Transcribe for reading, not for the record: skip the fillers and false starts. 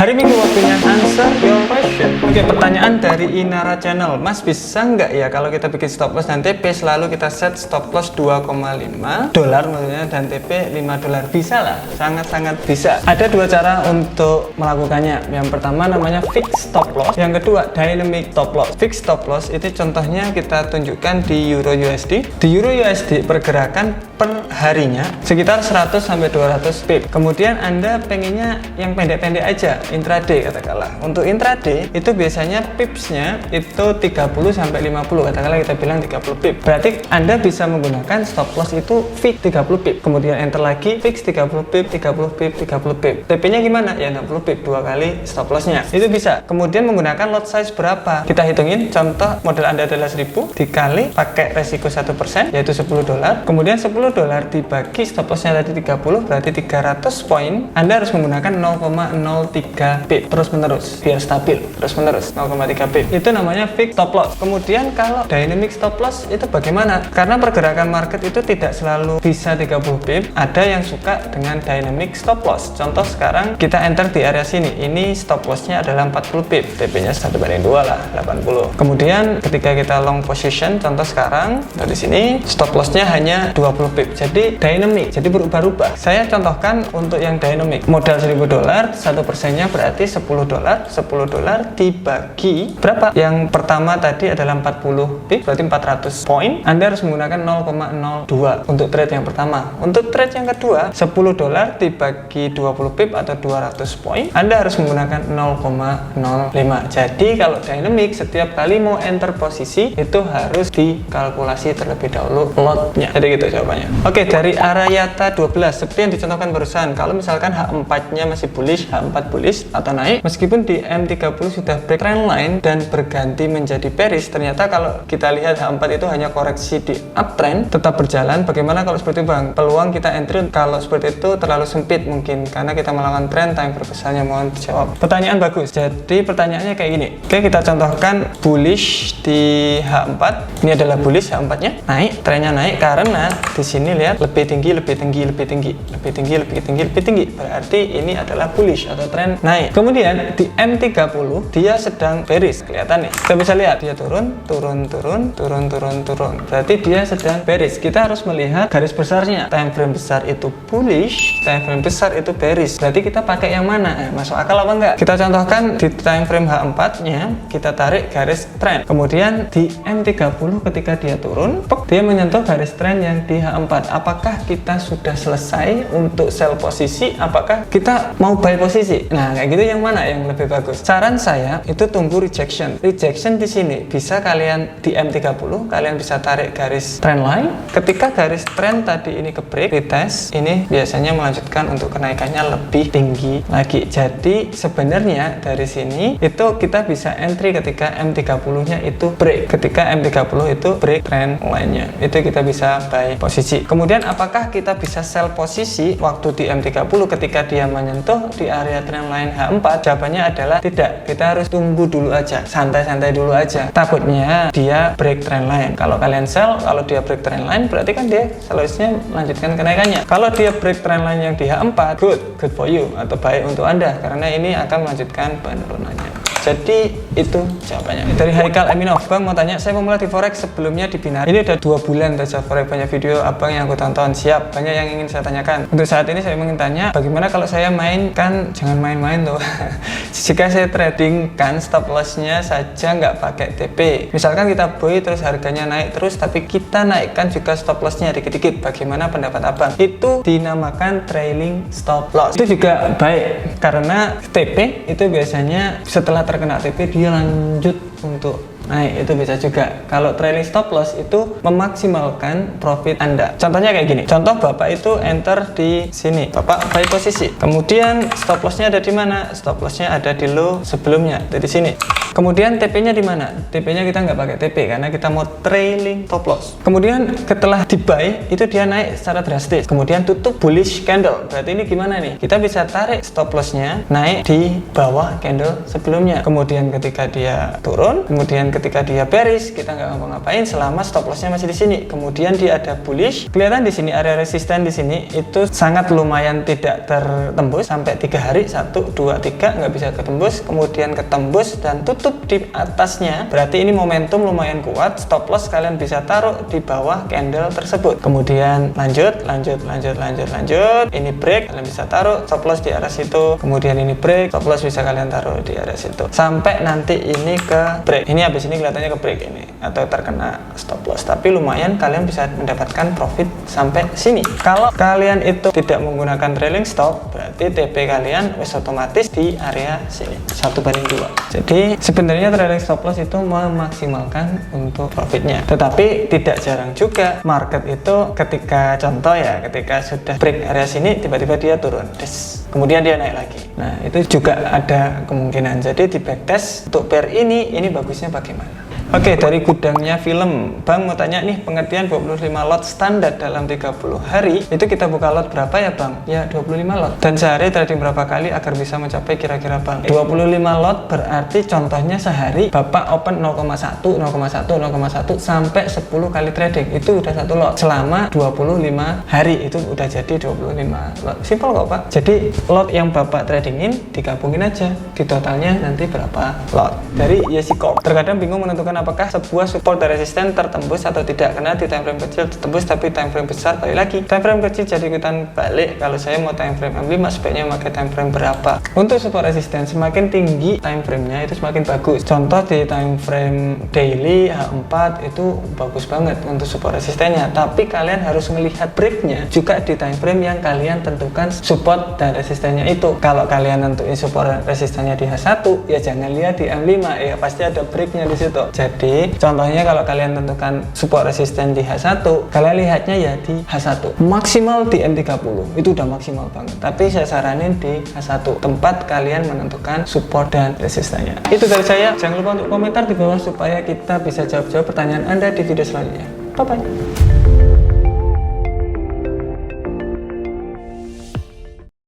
Hari Minggu waktunya answer your question. Oke, pertanyaan dari Inara Channel. Mas, bisa nggak ya kalau kita bikin stop loss dan TP selalu kita set stop loss 2,5 dolar maksudnya dan TP 5 dolar? Bisa lah, sangat-sangat bisa. Ada dua cara untuk melakukannya. Yang pertama namanya fixed stop loss, yang kedua dynamic stop loss. Fixed stop loss itu contohnya kita tunjukkan di Euro USD. Di Euro USD pergerakan per harinya sekitar 100 sampai 200 pip. Kemudian Anda pengennya yang pendek-pendek aja, intraday katakanlah. Untuk intraday itu biasanya pipsnya itu 30 sampai 50, katakanlah kita bilang 30 pip. Berarti Anda bisa menggunakan stop loss itu fix 30 pip. Kemudian enter lagi fix 30 pip, 30 pip, 30 pip. TP-nya gimana? Ya 60 pip, dua kali stop loss-nya. Itu bisa. Kemudian menggunakan lot size berapa? Kita hitungin, contoh modal Anda adalah 1000 dikali pakai resiko 1% yaitu 10 dolar. Kemudian 10 dolar dibagi stop loss-nya tadi 30 berarti 300 poin. Anda harus menggunakan 0,03 pip terus menerus biar stabil terus menerus 0,3 pip. Itu namanya fixed stop loss. Kemudian kalau dynamic stop loss itu bagaimana? Karena pergerakan market itu tidak selalu bisa 30 pip. Ada yang suka dengan dynamic stop loss. Contoh sekarang kita enter di area sini. Ini stop loss-nya adalah 40 pip. TP-nya 1/2 lah, 80. Kemudian ketika kita long position, contoh sekarang dari sini stop loss-nya hanya 20 pip. Jadi dynamic, jadi berubah-ubah. Saya contohkan untuk yang dynamic. Modal 1000 dolar, 1%-nya berarti 10 dolar. 10 dolar dibagi berapa? Yang pertama tadi adalah 40 pip, berarti 400 poin. Anda harus menggunakan 0,02 untuk trade yang pertama. Untuk trade yang kedua, 10 dolar dibagi 20 pip atau 200 poin. Anda harus menggunakan 0,05. Jadi kalau dynamic setiap kali mau enter posisi itu harus dikalkulasi terlebih dahulu lotnya. Jadi gitu jawabannya. Oke, dari Arayata 12 seperti yang dicontohkan barusan, kalau misalkan H4-nya masih bullish, H4 bullish atau naik, meskipun di M30 sudah break trend line dan berganti menjadi bearish, ternyata kalau kita lihat H4 itu hanya koreksi di uptrend, tetap berjalan. Bagaimana kalau seperti itu, Bang? Peluang kita entry kalau seperti itu terlalu sempit mungkin karena kita melawan trend, time berbesarnya. Mohon dijawab. Pertanyaan bagus. Jadi pertanyaannya kayak gini. Oke, kita contohkan bullish di H4. Ini adalah bullish H4-nya. Naik, trennya naik karena di sini lihat lebih tinggi, lebih tinggi, lebih tinggi, lebih tinggi, lebih tinggi, lebih tinggi. Berarti ini adalah bullish atau tren naik. Kemudian di M30 dia sedang bearish, kelihatan nih. Kita bisa lihat dia turun, turun, turun, turun, turun, turun. Berarti dia sedang bearish. Kita harus melihat garis besarnya. Time frame besar itu bullish, time frame besar itu bearish. Berarti kita pakai yang mana? Masuk akal apa enggak? Kita contohkan di time frame H4-nya, kita tarik garis trend. Kemudian di M30 ketika dia turun, dia menyentuh garis trend yang di H4. Apakah kita sudah selesai untuk sell posisi? Apakah kita mau buy posisi? Nah, kayak gitu yang mana yang lebih bagus? Saran saya itu tunggu rejection. Rejection di sini bisa kalian di M30, kalian bisa tarik garis trend line. Ketika garis trend tadi ini ke break, retest, ini biasanya melanjutkan untuk kenaikannya lebih tinggi lagi. Jadi sebenarnya dari sini itu kita bisa entry ketika M30-nya itu break. Ketika M30 itu break trend line-nya, itu kita bisa buy posisi. Kemudian apakah kita bisa sell posisi waktu di M30 ketika dia menyentuh di area trend line H4? Jawabannya adalah tidak. Kita harus tunggu dulu aja, santai-santai dulu aja. Takutnya dia break trend line. Kalau kalian sell, kalau dia break trend line berarti kan dia seharusnya melanjutkan kenaikannya. Kalau dia break trend line yang di H4, good for you atau baik untuk Anda karena ini akan melanjutkan penurunannya. Jadi itu jawabannya. Dari Haikal Aminov, Bang mau tanya, saya pemula di forex, sebelumnya di binari. Ini udah 2 bulan belajar forex, banyak video abang yang aku tonton. Siap, banyak yang ingin saya tanyakan. Untuk saat ini saya ingin tanya, bagaimana kalau saya main, kan jangan main-main loh. Jika saya trading kan stop loss-nya saja nggak pakai TP. Misalkan kita buy terus harganya naik terus, tapi kita naikkan juga stop loss-nya dikit-dikit. Bagaimana pendapat abang? Itu dinamakan trailing stop loss. Itu juga baik karena TP itu biasanya setelah terkena TP dia lanjut untuk naik, itu bisa juga. Kalau trailing stop loss itu memaksimalkan profit Anda. Contohnya kayak gini. Contoh Bapak itu enter di sini. Bapak buy posisi. Kemudian stop loss-nya ada di mana? Stop loss-nya ada di low sebelumnya, di sini. Kemudian TP-nya di mana? TP-nya kita nggak pakai TP karena kita mau trailing stop loss. Kemudian setelah di buy itu dia naik secara drastis. Kemudian tutup bullish candle. Berarti ini gimana nih? Kita bisa tarik stop loss-nya naik di bawah candle sebelumnya. Kemudian ketika dia turun, kemudian ketika dia bearish kita nggak ngapa-ngapain selama stop lossnya masih di sini. Kemudian dia ada bullish, kelihatan di sini area resisten di sini itu sangat lumayan tidak tertembus sampai 3 hari, 1, 2, 3 nggak bisa ketembus, kemudian ketembus dan tutup di atasnya. Berarti ini momentum lumayan kuat, stop loss kalian bisa taruh di bawah candle tersebut. Kemudian lanjut, ini break, kalian bisa taruh stop loss di area situ. Kemudian ini break, stop loss bisa kalian taruh di area situ sampai nanti ini ke break. Ini habis ini kelihatannya ke break ini atau terkena stop loss, tapi lumayan kalian bisa mendapatkan profit sampai sini. Kalau kalian itu tidak menggunakan trailing stop, berarti TP kalian otomatis di area sini 1/2. Jadi sebenarnya trailing stop loss itu memaksimalkan untuk profitnya, tetapi tidak jarang juga market itu ketika contoh ya, ketika sudah break area sini tiba-tiba dia turun, kemudian dia naik lagi. Nah itu juga ada kemungkinan. Jadi di backtest untuk pair ini bagusnya bagaimana? Oke, dari gudangnya film, Bang mau tanya nih, pengertian 25 lot standar dalam 30 hari, itu kita buka lot berapa ya Bang? Ya 25 lot. Dan sehari trading berapa kali agar bisa mencapai kira-kira Bang? 25 lot berarti contohnya sehari Bapak open 0,1 sampai 10 kali trading, itu udah 1 lot. Selama 25 hari itu udah jadi 25 lot. Simpel kok Pak. Jadi lot yang Bapak tradingin digabungin aja, di totalnya nanti berapa lot. Dari Yesicorp. Terkadang bingung menentukan apakah sebuah support dan resisten tertembus atau tidak, karena di time frame kecil tertembus tapi time frame besar balik lagi. Time frame kecil jadi ikutan balik. Kalau saya mau time frame M5 sebaiknya pakai time frame berapa? Untuk support resisten semakin tinggi time frame-nya itu semakin bagus. Contoh di time frame daily H4 itu bagus banget untuk support resistennya, tapi kalian harus melihat breaknya juga di time frame yang kalian tentukan support dan resistennya itu. Kalau kalian nentuin support resistennya di H1 ya jangan lihat di M5 ya, pasti ada breaknya di situ. Jadi contohnya kalau kalian tentukan support resisten di H1, kalian lihatnya ya di H1. Maksimal di M30 itu udah maksimal banget, tapi saya saranin di H1 tempat kalian menentukan support dan resistennya. Itu dari saya. Jangan lupa untuk komentar di bawah supaya kita bisa jawab-jawab pertanyaan Anda di video selanjutnya. Bye bye.